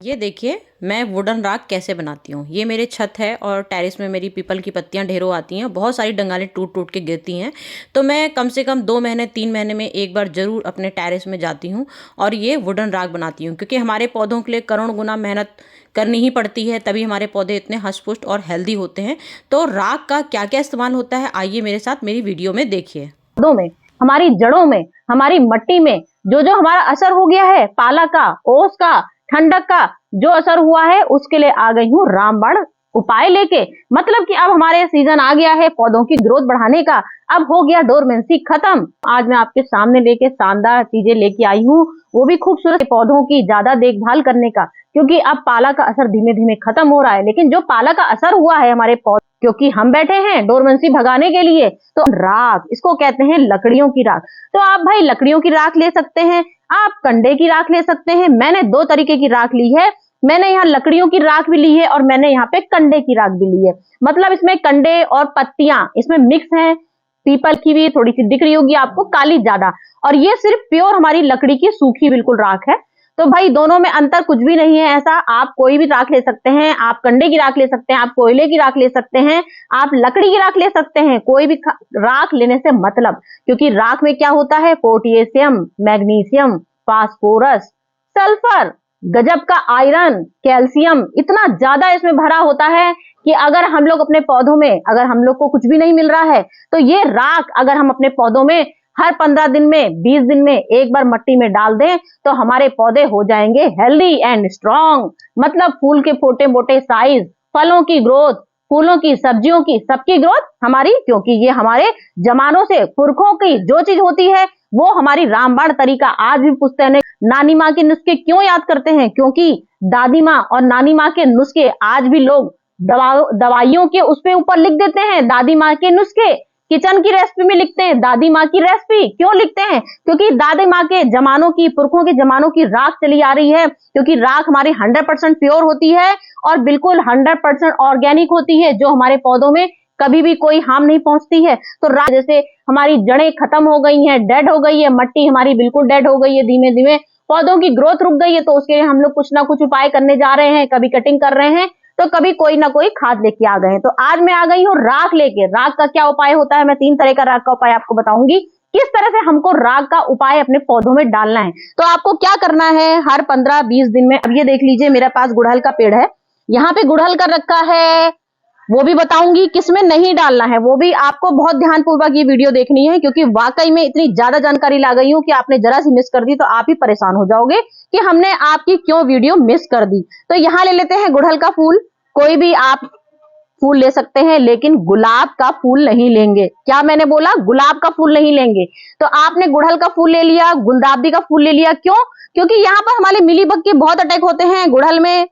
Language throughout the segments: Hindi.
ये देखिए मैं वुडन राख कैसे बनाती हूँ। ये मेरे छत है और टेरेस में मेरी पीपल की पत्तियाँ ढेरों आती हैं, बहुत सारी डंगालें टूट टूट के गिरती हैं। तो मैं कम से कम 2 महीने 3 महीने में एक बार ज़रूर अपने टेरेस में जाती हूँ और ये वुडन राख बनाती हूँ, क्योंकि हमारे पौधों के लिए करोड़ गुना मेहनत करनी ही पड़ती है, तभी हमारे पौधे इतने हष्ट-पुष्ट और हेल्दी होते हैं। तो राख का क्या क्या इस्तेमाल होता है, आइए मेरे साथ मेरी वीडियो में देखिए। पौधों में, हमारी जड़ों में, हमारी मट्टी में जो जो हमारा असर हो गया है, पाला का, ओस का, ठंडक का जो असर हुआ है, उसके लिए आ गई हूँ रामबाण उपाय लेके। मतलब कि अब हमारे सीजन आ गया है पौधों की ग्रोथ बढ़ाने का, अब हो गया डोरमेंसी खत्म। आज मैं आपके सामने लेके शानदार चीजें लेके आई हूँ, वो भी खूबसूरत पौधों की ज्यादा देखभाल करने का, क्योंकि अब पाला का असर धीमे धीमे खत्म हो रहा है। लेकिन जो पाला का असर हुआ है हमारे पौधे, क्योंकि हम बैठे हैं डोरमेंसी भगाने के लिए, तो राख, इसको कहते हैं लकड़ियों की राख। तो आप भाई लकड़ियों की राख ले सकते हैं, आप कंडे की राख ले सकते हैं। मैंने 2 तरीके की राख ली है, मैंने यहाँ लकड़ियों की राख भी ली है और मैंने यहाँ पे कंडे की राख भी ली है। मतलब इसमें कंडे और पत्तियां इसमें मिक्स हैं, पीपल की भी थोड़ी सी दिख रही होगी आपको, काली ज्यादा, और ये सिर्फ प्योर हमारी लकड़ी की सूखी बिल्कुल राख है। तो भाई दोनों में अंतर कुछ भी नहीं है ऐसा। आप कोई भी राख ले सकते हैं, आप कंडे की राख ले सकते हैं, आप कोयले की राख ले सकते हैं, आप लकड़ी की राख ले सकते हैं। कोई भी राख लेने से मतलब, क्योंकि राख में क्या होता है, पोटेशियम, मैग्नीशियम, फास्फोरस, सल्फर, गजब का आयरन, कैल्शियम, इतना ज्यादा इसमें भरा होता है कि अगर हम लोग अपने पौधों में, अगर हम लोग को कुछ भी नहीं मिल रहा है, तो ये राख अगर हम अपने पौधों में हर 15 दिन में, 20 दिन में एक बार मट्टी में डाल दें, तो हमारे पौधे हो जाएंगे हेल्दी एंड स्ट्रॉन्ग। मतलब फूल के छोटे मोटे साइज, फलों की ग्रोथ, फूलों की, सब्जियों की, सबकी ग्रोथ हमारी, क्योंकि ये हमारे जमानों से, पुरखों की जो चीज होती है वो हमारी रामबाण तरीका। आज भी पुश्तैनी नानी माँ के नुस्खे क्यों याद करते हैं, क्योंकि दादी माँ और नानी माँ के नुस्खे आज भी लोग दवाइयों के उस पे ऊपर लिख देते हैं। दादी माँ के नुस्खे किचन की रेसिपी में लिखते हैं, दादी माँ की रेसिपी क्यों लिखते हैं, क्योंकि दादी माँ के जमानों की, पुरखों के जमानों की राख चली आ रही है। क्योंकि राख हमारी 100% प्योर होती है और बिल्कुल 100% ऑर्गेनिक होती है, जो हमारे पौधों में कभी भी कोई हार्म नहीं पहुंचती है। तो राख जैसे हमारी जड़ें खत्म हो गई हैं, डेड हो गई है, मट्टी हमारी बिल्कुल डेड हो गई है, धीमे धीमे पौधों की ग्रोथ रुक गई है, तो उसके लिए हम लोग कुछ ना कुछ उपाय करने जा रहे हैं। कभी कटिंग कर रहे हैं, तो कभी कोई ना कोई खाद लेके आ गए हैं। तो आज मैं आ गई हूँ राख लेके। राख का क्या उपाय होता है, मैं 3 तरह का राख का उपाय आपको बताऊंगी, किस तरह से हमको राख का उपाय अपने पौधों में डालना है। तो आपको क्या करना है, हर 15-20 दिन में, अब ये देख लीजिए मेरे पास गुड़हल का पेड़ है, यहाँ पे गुड़हल कर रखा है, वो भी बताऊंगी किसमें नहीं डालना है, वो भी आपको बहुत ध्यानपूर्वक ये वीडियो देखनी है, क्योंकि वाकई में इतनी ज्यादा जानकारी ला गई हूँ कि आपने जरा सी मिस कर दी तो आप ही परेशान हो जाओगे कि हमने आपकी क्यों वीडियो मिस कर दी। तो यहाँ ले लेते हैं गुड़हल का फूल, कोई भी आप फूल ले सकते हैं, लेकिन गुलाब का फूल नहीं लेंगे। क्या मैंने बोला, गुलाब का फूल नहीं लेंगे। तो आपने गुड़हल का फूल ले लिया, गुलदाउदी का फूल ले लिया, क्यों, क्योंकि यहाँ पर हमारे मिलीबग के बहुत अटैक होते हैं, गुड़हल में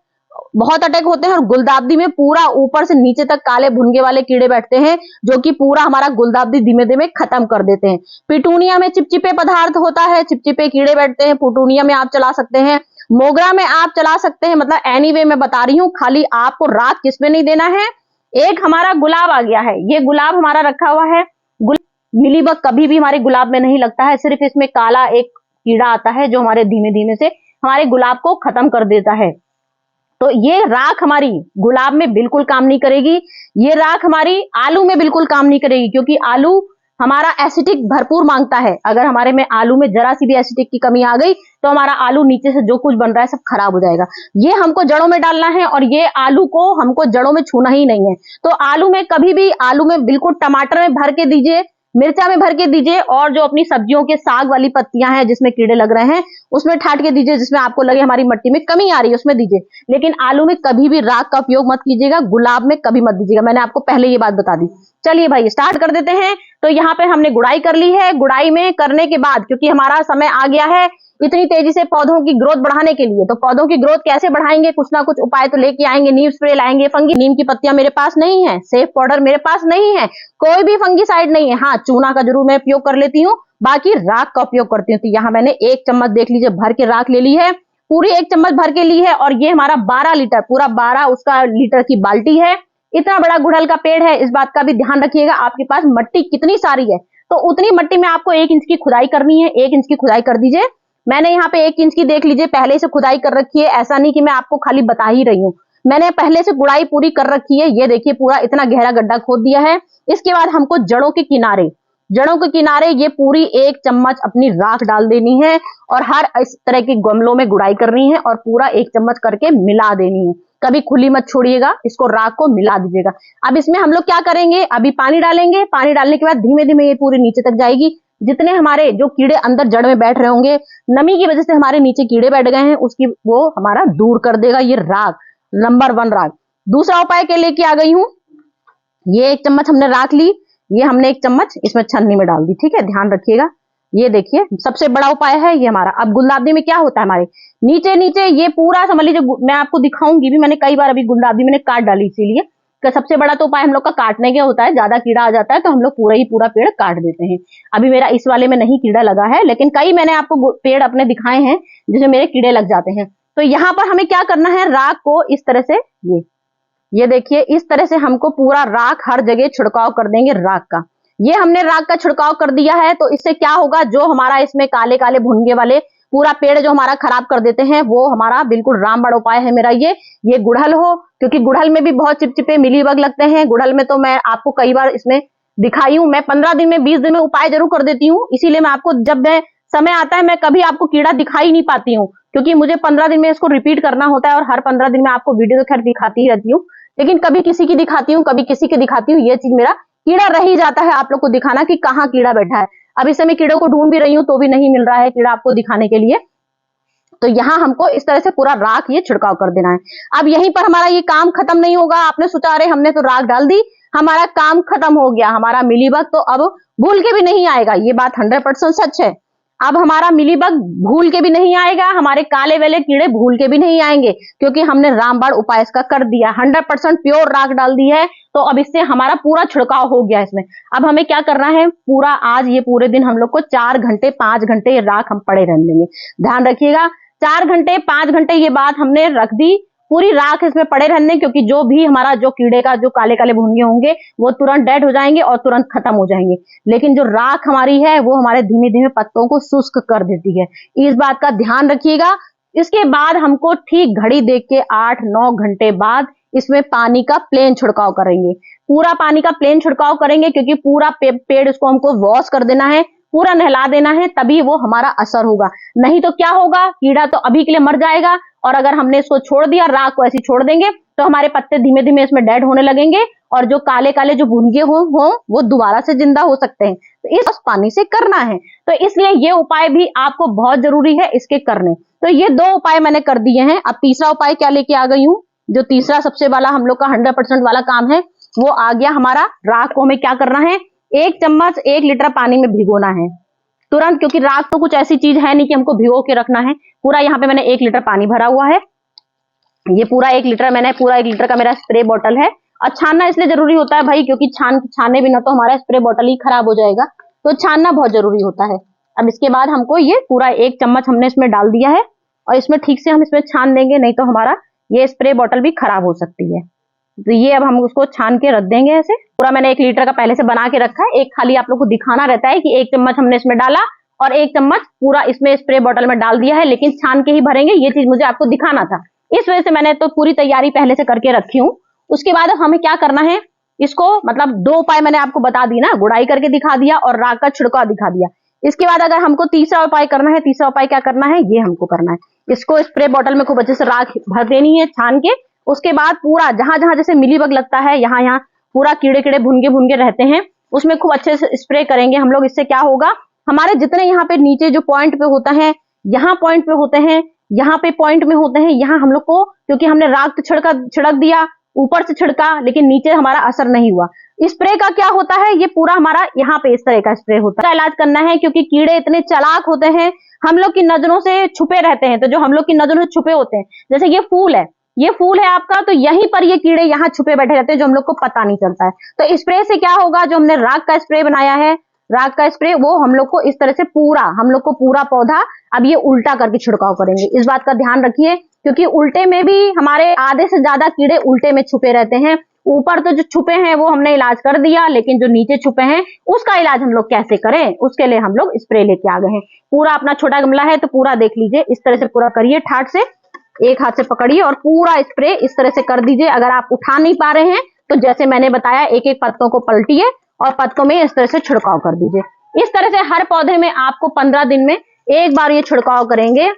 बहुत अटैक होते हैं, और गुलदाउदी में पूरा ऊपर से नीचे तक काले भुनगे वाले कीड़े बैठते हैं, जो कि पूरा हमारा गुलदाउदी धीमे धीमे खत्म कर देते हैं। पिटूनिया में चिपचिपे पदार्थ होता है, चिपचिपे कीड़े बैठते हैं, पिटूनिया में आप चला सकते हैं, मोगरा में आप चला सकते हैं। मतलब एनीवे मैं बता रही हूँ, खाली आपको राख किसमें नहीं देना है। एक हमारा गुलाब आ गया है, ये गुलाब हमारा रखा हुआ है, मिलीबग कभी भी हमारे गुलाब में नहीं लगता है, सिर्फ इसमें काला एक कीड़ा आता है जो हमारे धीमे धीमे से हमारे गुलाब को खत्म कर देता है। तो ये राख हमारी गुलाब में बिल्कुल काम नहीं करेगी, ये राख हमारी आलू में बिल्कुल काम नहीं करेगी, क्योंकि आलू हमारा एसिडिक भरपूर मांगता है। अगर हमारे में आलू में जरा सी भी एसिडिक की कमी आ गई, तो हमारा आलू नीचे से जो कुछ बन रहा है सब खराब हो जाएगा। ये हमको जड़ों में डालना है, और ये आलू को हमको जड़ों में छूना ही नहीं है। तो आलू में कभी भी, आलू में बिल्कुल टमाटर में भर के दीजिए, मिर्चा में भर के दीजिए, और जो अपनी सब्जियों के साग वाली पत्तियां हैं जिसमें कीड़े लग रहे हैं, उसमें ठाट के दीजिए, जिसमें आपको लगे हमारी मिट्टी में कमी आ रही है उसमें दीजिए। लेकिन आलू में कभी भी राख का उपयोग मत कीजिएगा, गुलाब में कभी मत दीजिएगा, मैंने आपको पहले ये बात बता दी। चलिए भाई स्टार्ट कर देते हैं। तो यहाँ पे हमने गुड़ाई कर ली है। गुड़ाई में करने के बाद, क्योंकि हमारा समय आ गया है इतनी तेजी से पौधों की ग्रोथ बढ़ाने के लिए, तो पौधों की ग्रोथ कैसे बढ़ाएंगे, कुछ ना कुछ उपाय तो लेके आएंगे। नीम स्प्रे लाएंगे, फंगी नीम की पत्तियां मेरे पास नहीं है, सेफ पाउडर मेरे पास नहीं है, कोई भी फंगीसाइड नहीं है। हाँ, चूना का जरूर मैं उपयोग कर लेती हूँ, बाकी राख का उपयोग करती हूँ। तो यहाँ मैंने 1 चम्मच देख लीजिए भर के राख ले ली है, पूरी 1 चम्मच भर के ली है, और ये हमारा 12 लीटर, पूरा 12 उसका लीटर की बाल्टी है। इतना बड़ा गुड़हल का पेड़ है, इस बात का भी ध्यान रखिएगा, आपके पास मट्टी कितनी सारी है, तो उतनी मट्टी में आपको 1 इंच की खुदाई करनी है। 1 इंच की खुदाई कर दीजिए, मैंने यहाँ पे 1 इंच की देख लीजिए पहले से खुदाई कर रखी है, ऐसा नहीं कि मैं आपको खाली बता ही रही हूँ, मैंने पहले से गुड़ाई पूरी कर रखी है। ये देखिए पूरा इतना गहरा गड्ढा खोद दिया है। इसके बाद हमको जड़ों के किनारे ये पूरी 1 चम्मच अपनी राख डाल देनी है और हर इस तरह के गमलों में गुड़ाई करनी है और पूरा 1 चम्मच करके मिला देनी है। कभी खुली मत छोड़िएगा, इसको राख को मिला दीजिएगा। अब इसमें हम लोग क्या करेंगे, अभी पानी डालेंगे, पानी डालने के बाद धीमे धीमे ये पूरी नीचे तक जाएगी। जितने हमारे जो कीड़े अंदर जड़ में बैठ रहे होंगे, नमी की वजह से हमारे नीचे कीड़े बैठ गए हैं, उसकी वो हमारा दूर कर देगा ये राख, नंबर 1 राख। दूसरा उपाय के लेके आ गई हूँ, ये 1 चम्मच हमने राख ली, ये हमने 1 चम्मच इसमें छन्नी में डाल दी, ठीक है, ध्यान रखिएगा। ये देखिए सबसे बड़ा उपाय है ये हमारा। अब गुलदाउदी में क्या होता है, हमारे नीचे नीचे ये पूरा समझ लीजिए, मैं आपको दिखाऊंगी भी, मैंने कई बार अभी गुलदाउदी मैंने काट डाली, इसीलिए तो सबसे बड़ा तो उपाय हम लोग का काटने का होता है। ज्यादा कीड़ा आ जाता है तो हम लोग पूरा ही पूरा पेड़ काट देते हैं। अभी मेरा इस वाले में नहीं कीड़ा लगा है, लेकिन कई मैंने आपको पेड़ अपने दिखाए हैं जिसमें मेरे कीड़े लग जाते हैं। तो यहाँ पर हमें क्या करना है, राख को इस तरह से ये देखिए इस तरह से हमको पूरा राख हर जगह छिड़काव कर देंगे राख का। ये हमने राख का छिड़काव कर दिया है, तो इससे क्या होगा, जो हमारा इसमें काले काले भुनगे वाले पूरा पेड़ जो हमारा खराब कर देते हैं, वो हमारा बिल्कुल रामबाण उपाय है मेरा ये गुड़हल हो, क्योंकि गुड़हल में भी बहुत चिपचिपे मिलीबग लगते हैं। गुड़हल में तो मैं आपको कई बार इसमें दिखाई हूं, मैं 15 दिन में 20 दिन में उपाय जरूर कर देती हूँ, इसीलिए मैं आपको जब मैं समय आता है मैं कभी आपको कीड़ा दिखाई नहीं पाती हूँ, क्योंकि मुझे 15 दिन में इसको रिपीट करना होता है और हर 15 दिन में आपको वीडियो तो खैर दिखाती ही रहती हूँ, लेकिन कभी किसी की दिखाती हूँ, कभी किसी की दिखाती हूँ। ये चीज मेरा कीड़ा रह ही जाता है आप लोग को दिखाना कि कहाँ कीड़ा बैठा है। अब इस समय कीड़ों को ढूंढ भी रही हूँ तो भी नहीं मिल रहा है कीड़ा आपको दिखाने के लिए। तो यहाँ हमको इस तरह से पूरा राख ये छिड़काव कर देना है। अब यहीं पर हमारा ये काम खत्म नहीं होगा। आपने सोचा अरे हमने तो राख डाल दी, हमारा काम खत्म हो गया, हमारा मिलीबग तो अब भूल के भी नहीं आएगा। ये बात 100% सच है। अब हमारा मिलीबग भूल के भी नहीं आएगा, हमारे काले वाले कीड़े भूल के भी नहीं आएंगे, क्योंकि हमने रामबाण उपाय इसका कर दिया, 100% प्योर राख डाल दी है। तो अब इससे हमारा पूरा छिड़काव हो गया इसमें। अब हमें क्या करना है, पूरा आज ये पूरे दिन हम लोग को 4 घंटे 5 घंटे ये राख हम पड़े रहने देंगे। ध्यान रखिएगा, 4 घंटे 5 घंटे ये बात हमने रख दी, पूरी राख इसमें पड़े रहने, क्योंकि जो भी हमारा जो कीड़े का जो काले काले भुनगे होंगे वो तुरंत डेड हो जाएंगे और तुरंत खत्म हो जाएंगे। लेकिन जो राख हमारी है वो हमारे धीमे धीमे पत्तों को शुष्क कर देती है, इस बात का ध्यान रखिएगा। इसके बाद हमको ठीक घड़ी देख के 8-9 घंटे बाद इसमें पानी का प्लेन छिड़काव करेंगे, पूरा पानी का प्लेन छिड़काव करेंगे, क्योंकि पूरा पेड़ इसको हमको वॉश कर देना है, पूरा नहला देना है, तभी वो हमारा असर होगा। नहीं तो क्या होगा, कीड़ा तो अभी के लिए मर जाएगा, और अगर हमने इसको छोड़ दिया, राख को ऐसी छोड़ देंगे, तो हमारे पत्ते धीमे धीमे इसमें डेड होने लगेंगे और जो काले काले जो भुनगे हो वो दोबारा से जिंदा हो सकते हैं। तो इस पानी से करना है, तो इसलिए ये उपाय भी आपको बहुत जरूरी है इसके करने। तो ये 2 उपाय मैंने कर दिए हैं। अब तीसरा उपाय क्या लेके आ गई हूँ, जो तीसरा सबसे वाला हम लोग का 100% वाला काम है वो आ गया हमारा। राख को हमें क्या करना है, 1 चम्मच 1 लीटर पानी में भिगोना है तुरंत, क्योंकि राख तो कुछ ऐसी चीज है नहीं कि हमको भिगो के रखना है। पूरा यहाँ पे मैंने 1 लीटर पानी भरा हुआ है, ये पूरा 1 लीटर मैंने, पूरा 1 लीटर का मेरा स्प्रे बॉटल है। और छानना इसलिए जरूरी होता है भाई, क्योंकि छाने बिना तो हमारा स्प्रे बॉटल ही खराब हो जाएगा, तो छानना बहुत जरूरी होता है। अब इसके बाद हमको ये पूरा 1 चम्मच हमने इसमें डाल दिया है और इसमें ठीक से हम इसमें छान देंगे, नहीं तो हमारा ये स्प्रे बॉटल भी खराब हो सकती है। तो ये अब हम उसको छान के रख देंगे ऐसे। पूरा मैंने 1 लीटर का पहले से बना के रखा है, एक खाली आप लोग को दिखाना रहता है कि 1 चम्मच हमने इसमें डाला और 1 चम्मच पूरा इसमें स्प्रे बॉटल में डाल दिया है, लेकिन छान के ही भरेंगे, ये चीज मुझे आपको दिखाना था, इस वजह से मैंने तो पूरी तैयारी पहले से करके रखी हूँ। उसके बाद अब हमें क्या करना है, इसको मतलब 2 उपाय मैंने आपको बता दी ना, गुड़ाई करके दिखा दिया और राख का छिड़काव दिखा दिया। इसके बाद अगर हमको तीसरा उपाय करना है, तीसरा उपाय क्या करना है, ये हमको करना है, इसको स्प्रे बॉटल में खूब अच्छे से राख भर देनी है छान के। उसके बाद पूरा जहां जहां जैसे मिलीबग लगता है, यहाँ यहाँ पूरा कीड़े कीड़े भुनगे रहते हैं, उसमें खूब अच्छे से स्प्रे करेंगे हम लोग। इससे क्या होगा, हमारे जितने यहाँ पे नीचे जो पॉइंट पे होता है, यहाँ पॉइंट पे होते हैं, यहाँ पे पॉइंट में होते हैं, यहाँ हम लोग को, क्योंकि हमने राख तो छिड़क दिया, ऊपर से छिड़का, लेकिन नीचे हमारा असर नहीं हुआ। स्प्रे का क्या होता है, ये पूरा हमारा यहाँ पे इस तरह का स्प्रे होता है, इलाज करना है, क्योंकि कीड़े इतने चालाक होते हैं, हम लोग की नजरों से छुपे रहते हैं। तो जो हम लोग की नजरों से छुपे होते हैं, जैसे ये फूल है, ये फूल है आपका, तो यहीं पर ये कीड़े यहाँ छुपे बैठे रहते हैं, जो हम लोग को पता नहीं चलता है। तो स्प्रे से क्या होगा, जो हमने राख का स्प्रे बनाया है, राख का स्प्रे, वो हम लोग को इस तरह से पूरा, हम लोग को पूरा पौधा अब ये उल्टा करके छिड़काव करेंगे। इस बात का ध्यान रखिए, क्योंकि उल्टे में भी हमारे आधे से ज्यादा कीड़े उल्टे में छुपे रहते हैं, ऊपर तो जो छुपे हैं वो हमने इलाज कर दिया, लेकिन जो नीचे छुपे हैं उसका इलाज हम लोग कैसे करें, उसके लिए हम लोग स्प्रे लेके आ गए हैं। पूरा अपना छोटा गमला है तो पूरा देख लीजिए, इस तरह से पूरा करिए, ठाट से एक हाथ से पकड़िए और पूरा स्प्रे इस तरह से कर दीजिए। अगर आप उठा नहीं पा रहे हैं तो जैसे मैंने बताया, एक एक पत्तों को पलटिए और पत्तों में इस तरह से छिड़काव कर दीजिए। इस तरह से हर पौधे में आपको 15 दिन में एक बार ये छिड़काव करेंगे,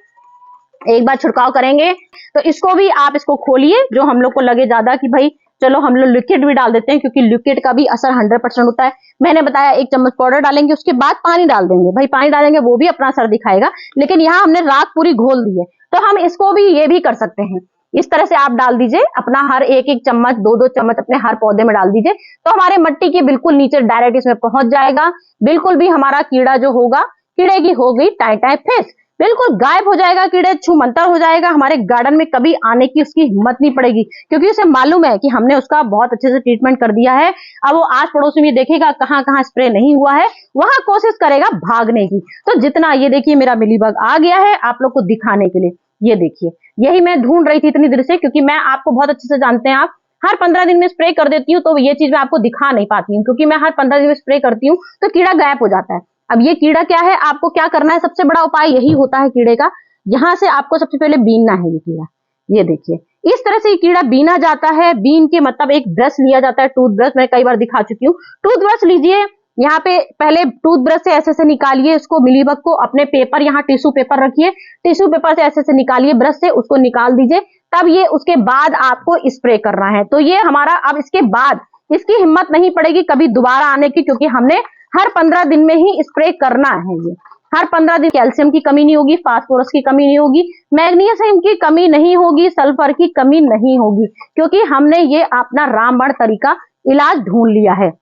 एक बार छिड़काव करेंगे। तो इसको भी आप इसको खोलिए, जो हम लोग को लगे ज्यादा कि भाई चलो हम लोग लिक्विड भी डाल देते हैं, क्योंकि लिक्विड का भी असर 100% होता है। मैंने बताया 1 चम्मच पाउडर डालेंगे, उसके बाद पानी डाल देंगे। भाई पानी डालेंगे वो भी अपना असर दिखाएगा, लेकिन यहाँ हमने राख पूरी घोल दी है, तो हम इसको भी ये भी कर सकते हैं। इस तरह से आप डाल दीजिए अपना हर एक चम्मच, 2-2 चम्मच अपने हर पौधे में डाल दीजिए, तो हमारे मिट्टी के बिल्कुल नीचे डायरेक्ट इसमें पहुंच जाएगा। बिल्कुल भी हमारा कीड़ा जो होगा, कीड़े की हो गई टाई टाई फेस, बिल्कुल गायब हो जाएगा, कीड़े छूमंतर हो जाएगा। हमारे गार्डन में कभी आने की उसकी हिम्मत नहीं पड़ेगी, क्योंकि उसे मालूम है कि हमने उसका बहुत अच्छे से ट्रीटमेंट कर दिया है। अब वो आस पड़ोस में देखेगा कहाँ कहाँ स्प्रे नहीं हुआ है, वहां कोशिश करेगा भागने की। तो जितना, ये देखिए मेरा मिलीबग आ गया है आप लोग को दिखाने के लिए, ये देखिए, यही मैं ढूंढ रही थी इतनी देर से, क्योंकि मैं आपको बहुत अच्छे से जानते हैं, आप हर 15 दिन में स्प्रे कर देती हूँ, तो ये चीज मैं आपको दिखा नहीं पाती हूँ, क्योंकि मैं हर 15 दिन में स्प्रे करती हूँ तो कीड़ा गायब हो जाता है। अब ये कीड़ा क्या है, आपको क्या करना है, सबसे बड़ा उपाय यही होता है कीड़े का। यहाँ से आपको सबसे पहले बीनना है ये कीड़ा, ये देखिए इस तरह से ये कीड़ा बीना जाता है। बीन के मतलब एक ब्रश लिया जाता है, टूथ ब्रश, मैं कई बार दिखा चुकी हूँ। टूथ ब्रश लीजिए, यहाँ पे पहले टूथ ब्रश से ऐसे से निकालिए इसको, मिलीबग को। अपने पेपर, यहाँ टिश्यू पेपर रखिए, टिश्यू पेपर से ऐसे से निकालिए, ब्रश से उसको निकाल दीजिए। तब ये उसके बाद आपको स्प्रे करना है। तो ये हमारा, अब इसके बाद इसकी हिम्मत नहीं पड़ेगी कभी दोबारा आने की, क्योंकि हमने हर 15 दिन में ही स्प्रे करना है। ये हर 15 दिन कैल्शियम की कमी नहीं होगी, फास्फोरस की कमी नहीं होगी, मैग्नीशियम की कमी नहीं होगी, सल्फर की कमी नहीं होगी, क्योंकि हमने ये अपना रामबाण तरीका इलाज ढूंढ लिया है।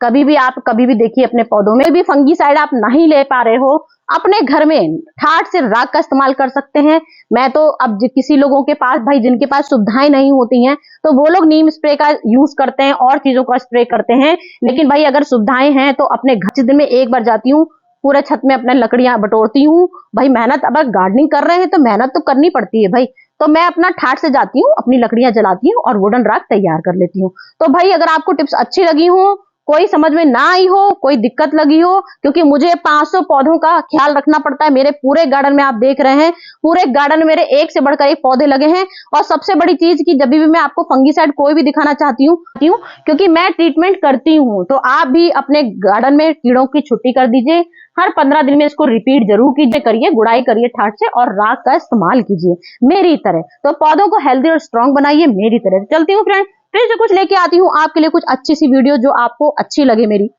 कभी भी आप कभी भी देखिए अपने पौधों में भी फंगीसाइड आप नहीं ले पा रहे हो, अपने घर में ठाट से राख का इस्तेमाल कर सकते हैं। मैं तो अब किसी लोगों के पास, भाई जिनके पास सुविधाएं नहीं होती हैं, तो वो लोग नीम स्प्रे का यूज करते हैं और चीजों का स्प्रे करते हैं। लेकिन भाई अगर सुविधाएं हैं तो अपने घर दिन में एक बार जाती हूँ, पूरे छत में अपने लकड़ियां बटोरती हूँ। भाई मेहनत, अब गार्डनिंग कर रहे हैं तो मेहनत तो करनी पड़ती है भाई। तो मैं अपना ठाट से जाती हूँ, अपनी लकड़ियां जलाती हूँ और वुडन राख तैयार कर लेती हूँ। तो भाई अगर आपको टिप्स अच्छी लगी हो, कोई समझ में ना आई हो, कोई दिक्कत लगी हो, क्योंकि मुझे 500 पौधों का ख्याल रखना पड़ता है। मेरे पूरे गार्डन में आप देख रहे हैं, पूरे गार्डन में मेरे एक से बढ़कर एक पौधे लगे हैं। और सबसे बड़ी चीज की, जब भी मैं आपको फंगीसाइड कोई भी दिखाना चाहती हूँ, क्योंकि मैं ट्रीटमेंट करती हूँ, तो आप भी अपने गार्डन में कीड़ों की छुट्टी कर दीजिए। हर 15 दिन में इसको रिपीट जरूर कीजिए, करिए, गुड़ाई करिए ठाट से और राख का इस्तेमाल कीजिए मेरी तरह। तो पौधों को हेल्दी और स्ट्रांग बनाइए मेरी तरह। चलती हूँ फ्रेंड, फिर से कुछ लेके आती हूँ आपके लिए, कुछ अच्छी सी वीडियो जो आपको अच्छी लगे मेरी।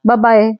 Bye bye.